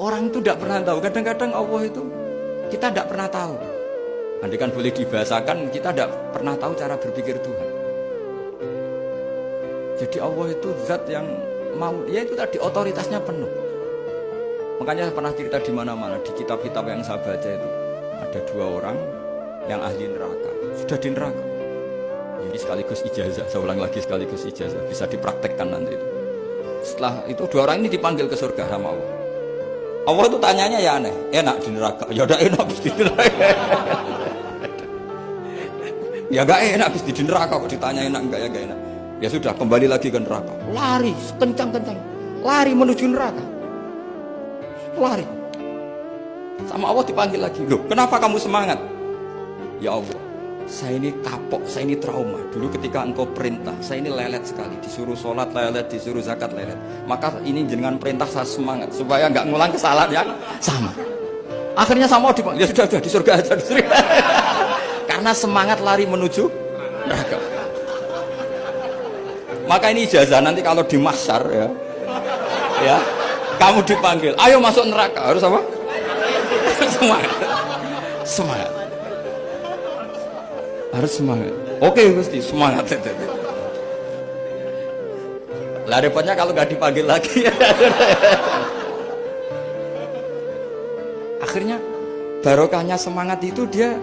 Orang itu tidak pernah tahu. Kadang-kadang Allah itu kita tidak pernah tahu. Andai kan boleh dibahasakan, kita tidak pernah tahu cara berpikir Tuhan. Jadi Allah itu zat yang mau, ya itu tadi otoritasnya penuh. Makanya saya pernah cerita di mana-mana, di kitab-kitab yang saya baca itu ada 2 orang yang ahli neraka, sudah di neraka. Ini sekaligus ijazah, saya ulang lagi sekaligus ijazah, bisa dipraktekkan nanti itu. Setelah itu 2 orang ini dipanggil ke surga sama Allah. Allah itu tanyanya ya aneh, enak di neraka, ya udah enak di neraka. Ya gak enak di neraka kok ditanya enak enggak, ya gak enak. Ya sudah kembali lagi ke neraka, lari kencang-kencang, lari menuju neraka, lari. Sama Allah dipanggil lagi, loh kenapa kamu semangat? Ya Allah, saya ini kapok, saya ini trauma. Dulu ketika engkau perintah, saya ini lelet sekali. Disuruh sholat lelet, disuruh zakat lelet. Maka ini dengan perintah saya semangat supaya nggak ngulang kesalahan yang sama. Akhirnya sama dipanggil, ya sudah di surga aja, di surga. Karena semangat lari menuju neraka. Maka ini ijazah nanti kalau di mahsyar ya, kamu dipanggil, ayo masuk neraka, harus apa? Semangat, semangat. Harus semangat. Oke Gusti, semangat. Lah repotnya kalau nggak dipanggil lagi. Akhirnya barokahnya semangat itu dia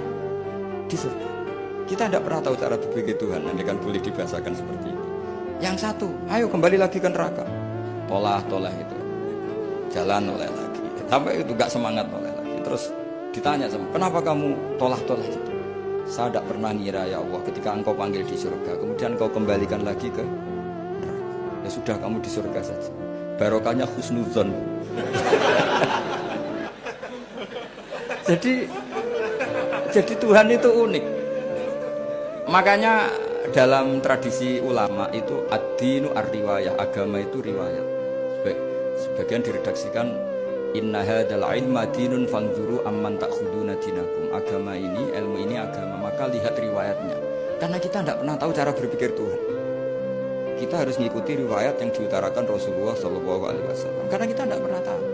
di surga. Kita tidak pernah tahu cara berpikir Tuhan. Nanti kan boleh dibahasakan seperti itu. Yang satu, ayo kembali lagi ke neraka. Tolah itu, jalan oleh lagi. Sampai itu nggak semangat oleh lagi. Terus ditanya sama, kenapa kamu tolah itu? Saya tidak pernah ngira ya Allah ketika engkau panggil di surga kemudian engkau kembalikan lagi ke neraka. Ya sudah kamu di surga saja, barokahnya husnuzon. jadi Tuhan itu unik. Makanya dalam tradisi ulama itu ad-dinu ar-riwayah, agama itu riwayat. Sebagian diredaksikan inna hadzal ilma dinun fanzuru amman ta'khuduna dinakum. Agama ini, ilmu ini agama, maka lihat riwayatnya. Karena kita tidak pernah tahu cara berpikir Tuhan. Kita harus mengikuti riwayat yang diutarakan Rasulullah SAW. Karena kita tidak pernah tahu.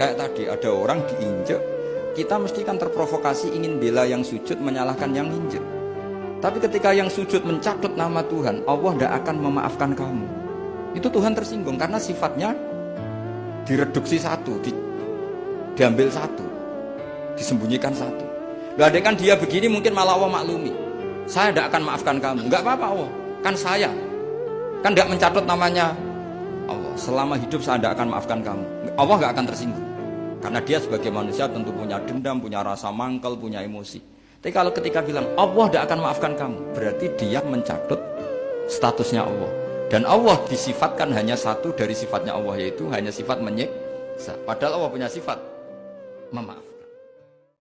Kayak tadi ada orang diinjek, kita mesti kan terprovokasi ingin bela yang sujud menyalahkan yang injek. Tapi ketika yang sujud mencatut nama Tuhan, Allah tidak akan memaafkan kamu. Itu Tuhan tersinggung karena sifatnya direduksi satu, diambil satu, disembunyikan satu. Loh ada kan dia begini mungkin malah Allah maklumi. Saya tidak akan maafkan kamu. Enggak apa-apa Allah, kan saya. Kan tidak mencatut namanya Allah. Selama hidup saya tidak akan maafkan kamu. Allah enggak akan tersinggung. Karena dia sebagai manusia tentu punya dendam, punya rasa mangkel, punya emosi. Tapi kalau ketika bilang Allah tidak akan maafkan kamu, berarti dia mencatut statusnya Allah. Dan Allah disifatkan hanya satu dari sifatnya Allah, yaitu hanya sifat menyiksa. Padahal Allah punya sifat memaafkan.